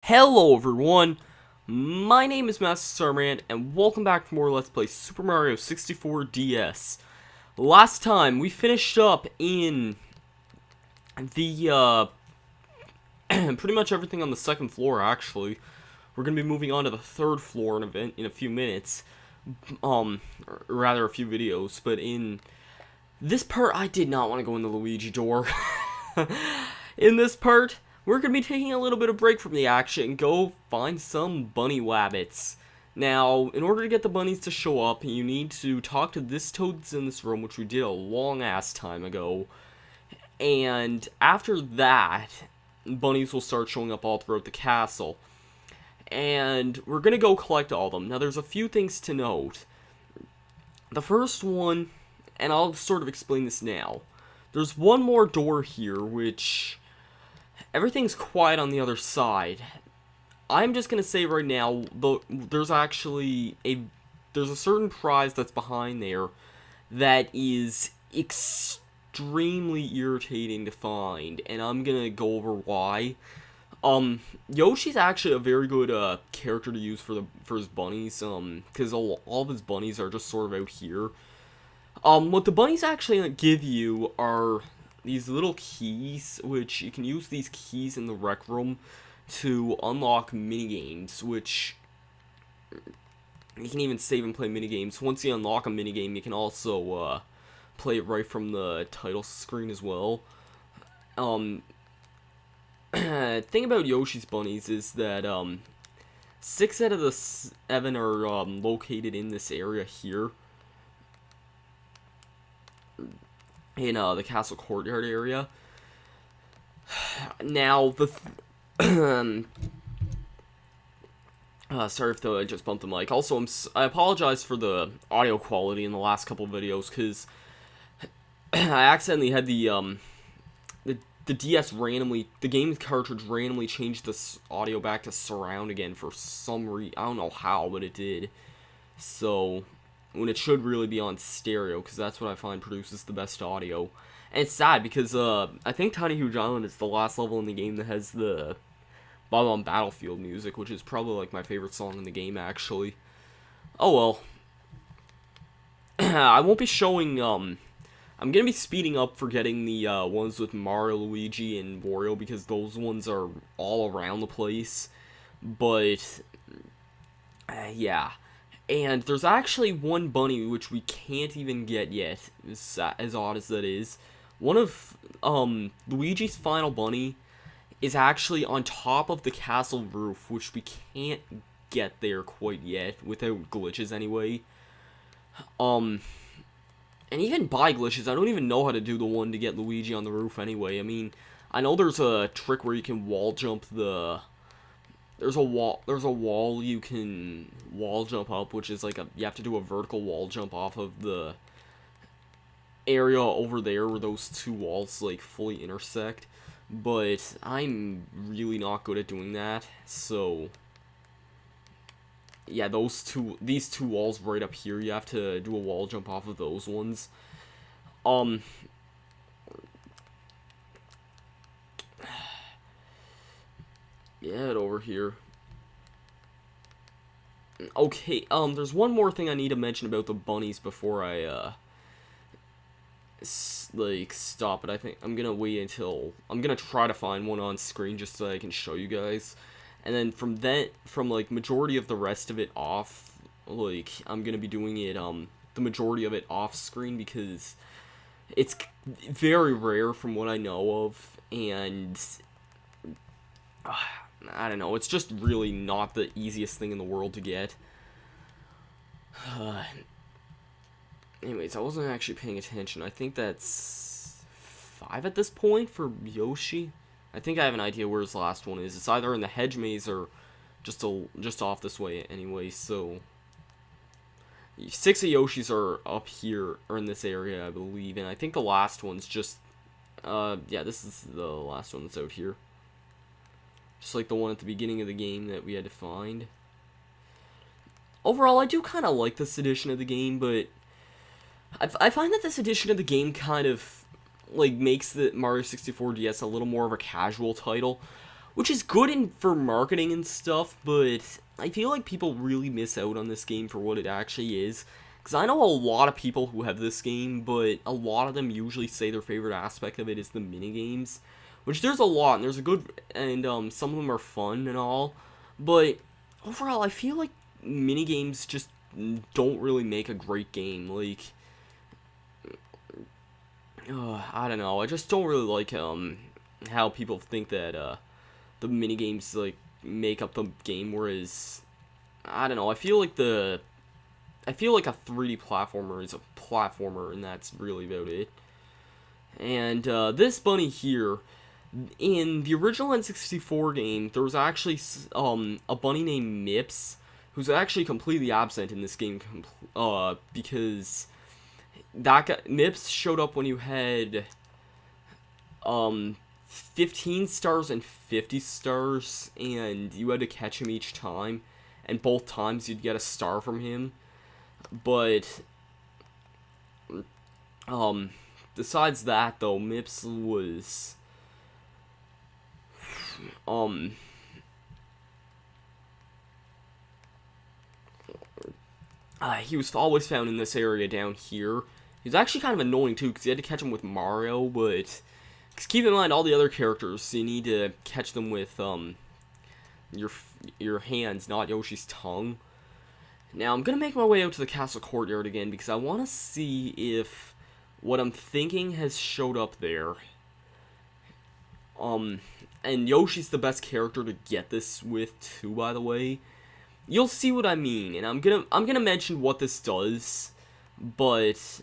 Hello everyone, my name is Masterstarman, and welcome back for more Let's Play Super Mario 64 DS. Last time, we finished up in the, pretty much everything on the second floor, actually. We're gonna be moving on to the third floor in a few minutes. Or rather a few videos, but in this part, I did not want to go in the Luigi door. In this part, we're going to be taking a little bit of break from the action and go find some bunny wabbits. Now, in order to get the bunnies to show up, you need to talk to this toad that's in this room, which we did a long-ass time ago. And after that, bunnies will start showing up all throughout the castle. And we're going to go collect all of them. Now, there's a few things to note. The first one, and I'll sort of explain this now. There's one more door here, which everything's quiet on the other side. I'm just gonna say right now, there's actually there's a certain prize that's behind there that is extremely irritating to find, and I'm gonna go over why. Yoshi's actually a very good character to use for his bunnies, because all of his bunnies are just sort of out here. What the bunnies actually give you are these little keys, which you can use these keys in the rec room to unlock minigames, which you can even save and play minigames. Once you unlock a minigame, you can also play it right from the title screen as well. Thing about Yoshi's bunnies is that 6 out of the 7 are located in this area here. In the castle courtyard area. Now, sorry if I just bumped the mic. Also, I apologize for the audio quality in the last couple videos, because I accidentally had the DS randomly, the game cartridge randomly changed this audio back to surround again for some reason. I don't know how, but it did. So, when it should really be on stereo, because that's what I find produces the best audio. And it's sad, because I think Tiny Huge Island is the last level in the game that has the Bob on Battlefield music, which is probably like my favorite song in the game, actually. Oh well. I won't be showing, I'm gonna be speeding up for getting the ones with Mario, Luigi, and Wario, because those ones are all around the place. But, yeah. And there's actually one bunny which we can't even get yet, as odd as that is. One of Luigi's final bunny is actually on top of the castle roof, which we can't get there quite yet, without glitches anyway. And even by glitches, I don't even know how to do the one to get Luigi on the roof anyway. I mean, I know there's a trick where you can wall jump the... There's a wall you can wall jump up, which is like you have to do a vertical wall jump off of the area over there where those two walls like fully intersect. But I'm really not good at doing that, so yeah, these two walls right up here, you have to do a wall jump off of those ones. Get over here. Okay, there's one more thing I need to mention about the bunnies before I, stop it. I think I'm gonna wait until... I'm gonna try to find one on screen just so I can show you guys. And then from, like, majority of the rest of it off, like, I'm gonna be doing it, the majority of it off screen, because it's very rare from what I know of, and... I don't know, it's just really not the easiest thing in the world to get. Anyways, I wasn't actually paying attention. I think that's 5 at this point for Yoshi. I think I have an idea where his last one is. It's either in the hedge maze or just off this way anyway, so... 6 of Yoshi's are up here, or in this area, I believe, and I think the last one's just... yeah, this is the last one that's out here. Just like the one at the beginning of the game that we had to find. Overall, I do kind of like this edition of the game, but I find that this edition of the game kind of like makes the Mario 64 DS a little more of a casual title, which is good for marketing and stuff, but I feel like people really miss out on this game for what it actually is. Because I know a lot of people who have this game, but a lot of them usually say their favorite aspect of it is the minigames. Which there's a lot, and there's a good, and some of them are fun and all. But overall, I feel like minigames just don't really make a great game. Like, I don't know, I just don't really like how people think that the minigames like make up the game, whereas I don't know, I feel like a 3D platformer is a platformer, and that's really about it. And this bunny here, in the original N64 game, there was actually a bunny named Mips, who's actually completely absent in this game, because that guy, Mips showed up when you had 15 stars and 50 stars, and you had to catch him each time, and both times you'd get a star from him. But besides that, though, Mips was he was always found in this area down here. He was actually kind of annoying too, because you had to catch him with Mario, but cause keep in mind, all the other characters, you need to catch them with your hands, not Yoshi's tongue. Now, I'm going to make my way out to the castle courtyard again, because I want to see if what I'm thinking has showed up there. And Yoshi's the best character to get this with, too, by the way. You'll see what I mean, and I'm gonna mention what this does, but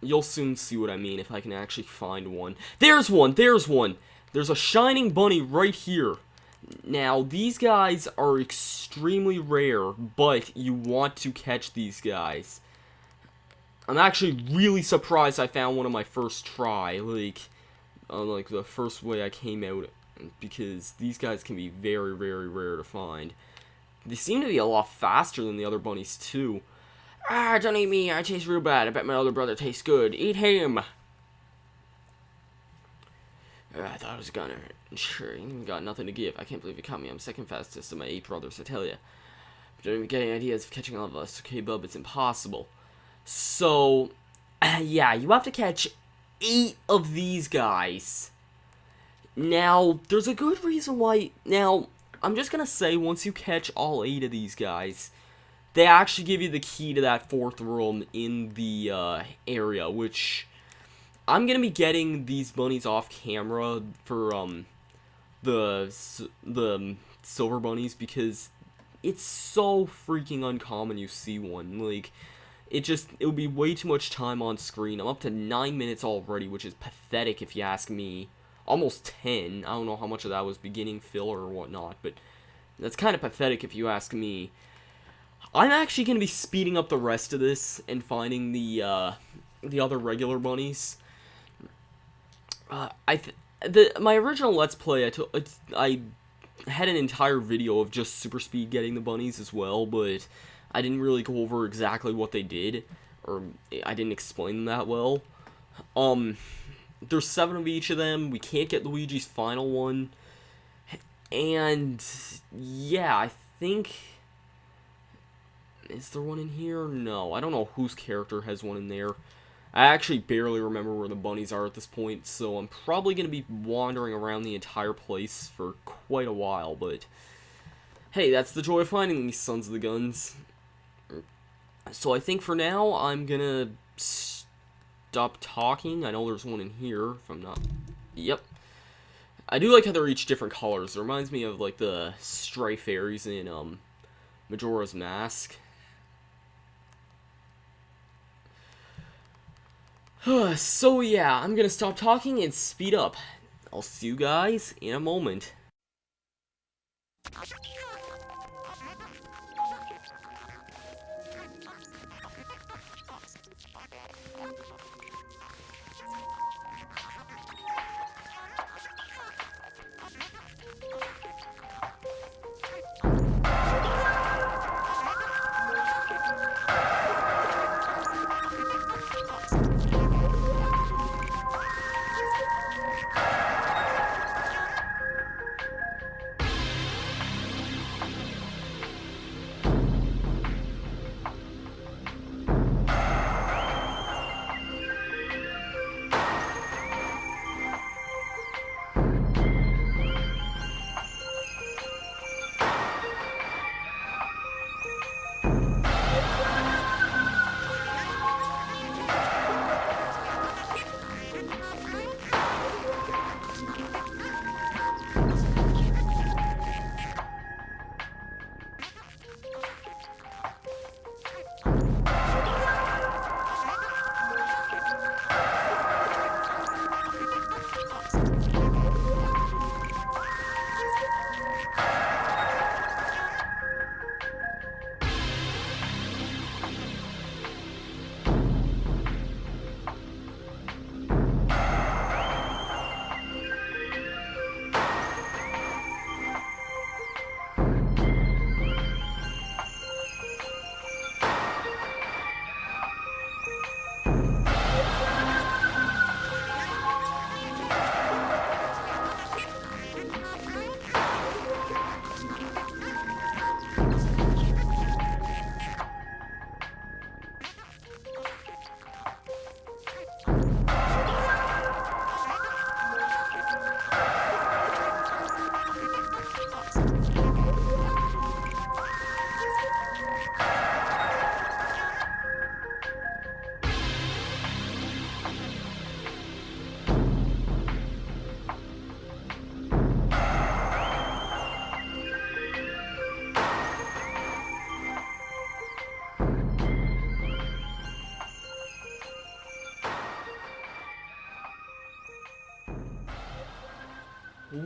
you'll soon see what I mean if I can actually find one. There's one! There's one! There's a shining bunny right here. Now, these guys are extremely rare, but you want to catch these guys. I'm actually really surprised I found one on my first try, like the first way I came out, because these guys can be very, very rare to find. They seem to be a lot faster than the other bunnies, too. Ah, don't eat me, I taste real bad. I bet my older brother tastes good. Eat him! I thought I was gonna. Sure, you got nothing to give. I can't believe you caught me. I'm second fastest of my 8 brothers, I tell ya. Don't even get any ideas of catching all of us. Okay, bub, it's impossible. So, yeah, you have to catch 8 of these guys. Now, there's a good reason why. Now, I'm just gonna say, once you catch all 8 of these guys, they actually give you the key to that 4th room in the area, which I'm gonna be getting these bunnies off camera for the silver bunnies, because it's so freaking uncommon you see one. Like, it would be way too much time on screen. I'm up to 9 minutes already, which is pathetic if you ask me. Almost 10. I don't know how much of that was beginning filler or whatnot, but that's kind of pathetic if you ask me. I'm actually going to be speeding up the rest of this and finding the other regular bunnies. My original Let's Play, I had an entire video of just super speed getting the bunnies as well, but I didn't really go over exactly what they did, or I didn't explain them that well. There's 7 of each of them. We can't get Luigi's final one, and yeah, I think, is there one in here? No, I don't know whose character has one in there. I actually barely remember where the bunnies are at this point, so I'm probably going to be wandering around the entire place for quite a while, but hey, that's the joy of finding these sons of the guns. So I think for now, I'm going to stop talking. I know there's one in here, if I'm not. Yep. I do like how they're each different colors. It reminds me of like the stray fairies in Majora's Mask. So yeah, I'm gonna stop talking and speed up. I'll see you guys in a moment.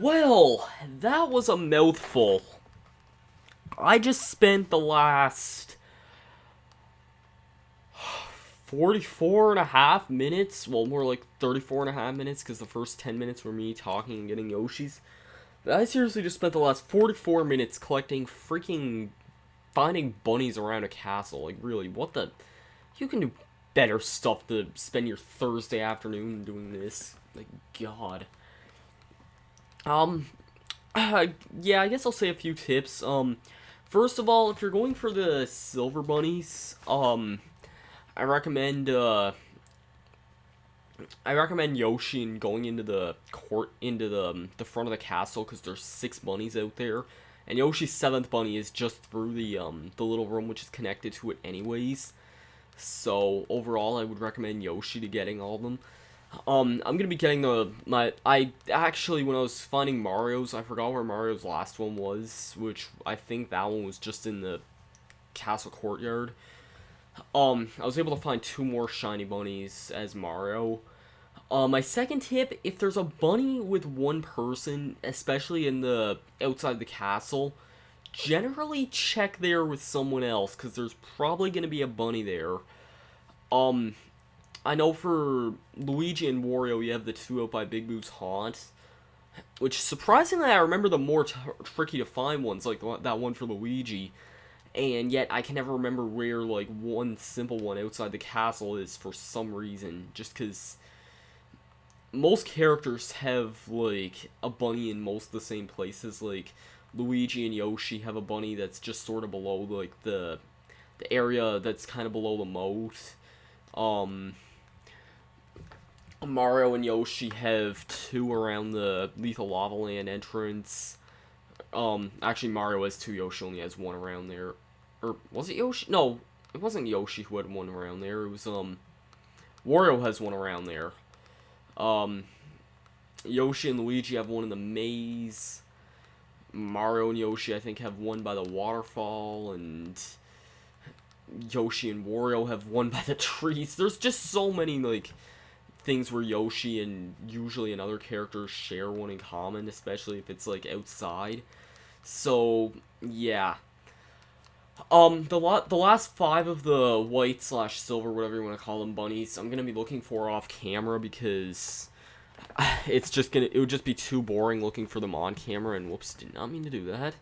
Well, that was a mouthful. I just spent the last 44 and a half minutes, well, more like 34 and a half minutes, because the first 10 minutes were me talking and getting Yoshis. But I seriously just spent the last 44 minutes collecting freaking, finding bunnies around a castle. Like, really, what the, you can do better stuff to spend your Thursday afternoon doing this. Like, God. Um, yeah, I guess I'll say a few tips. First of all, if you're going for the silver bunnies, I recommend, Yoshi and going into the court, into the front of the castle, because there's 6 bunnies out there, and Yoshi's 7th bunny is just through the little room which is connected to it anyways. So overall, I would recommend Yoshi to getting all of them. I'm gonna be getting I actually, when I was finding Mario's, I forgot where Mario's last one was, which I think that one was just in the castle courtyard. I was able to find 2 more shiny bunnies as Mario. My second tip, if there's a bunny with one person, especially in the outside the castle, generally check there with someone else, because there's probably going to be a bunny there. I know for Luigi and Wario, you have the 2 out by Big Boo's haunt, which surprisingly I remember the more tricky to find ones, like that one for Luigi. And yet I can never remember where, like, one simple one outside the castle is for some reason. Just because most characters have, like, a bunny in most of the same places. Like, Luigi and Yoshi have a bunny that's just sort of below, like, the area that's kind of below the moat. Mario and Yoshi have 2 around the Lethal Lava Land entrance. Actually, Mario has 2, Yoshi only has 1 around there. Or, was it Yoshi? No, it wasn't Yoshi who had 1 around there. It was, Wario has 1 around there. Yoshi and Luigi have 1 in the maze. Mario and Yoshi, I think, have 1 by the waterfall. And Yoshi and Wario have 1 by the trees. There's just so many, like, things where Yoshi and usually another character share 1 in common, especially if it's, like, outside. So, yeah. The last 5 of the white / silver, whatever you want to call them, bunnies, I'm gonna be looking for off camera, because it would just be too boring looking for them on camera, and whoops, did not mean to do that.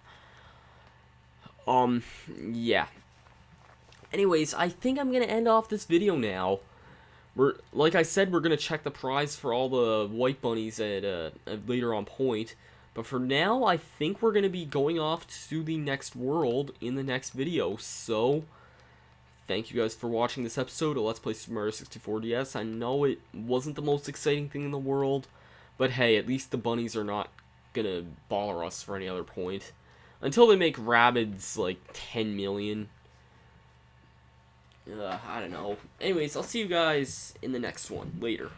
Yeah. Anyways, I think I'm gonna end off this video now. Like I said, we're gonna check the prize for all the white bunnies at later on point. But for now, I think we're going to be going off to the next world in the next video. So, thank you guys for watching this episode of Let's Play Super Mario 64 DS. I know it wasn't the most exciting thing in the world, but hey, at least the bunnies are not going to bother us for any other point. Until they make Rabbids, like, 10 million. I don't know. Anyways, I'll see you guys in the next one. Later.